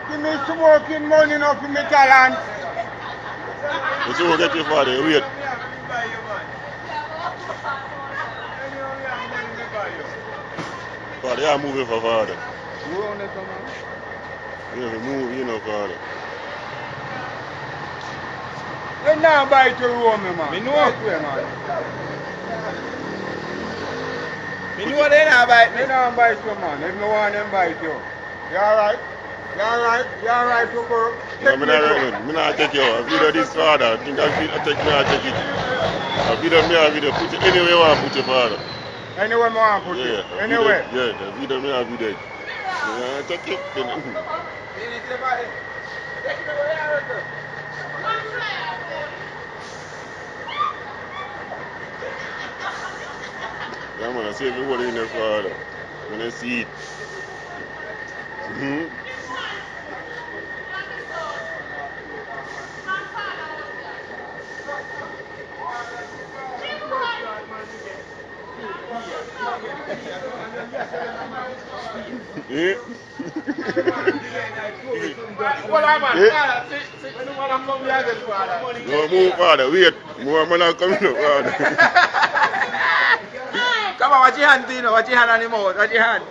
Give me some working money enough for me talent. You won't get your father, wait. Father, you are moving for father. You own it, man. You have to move, you know, father. You now buy to room, man. Me know. Right way, man. Me know they not bite me. They don't bite you, man. If no want them bite you. You alright? You alright? You alright to go? No, I'm not right. I'm not take you. I video this father. I think I take me, I take it. I video me, I video. Put it anywhere you want to put your father. Anywhere I want to put Yeah, it? Anywhere? Yeah, the video me, I video. Yeah, take it. Yeah, man, I see everybody in there, father. When I see it. Yeah. No, move, father. Wait. More man are coming up, father. Come on, watch your hand, Tino. Watch your hand on the mouth. Watch your hand.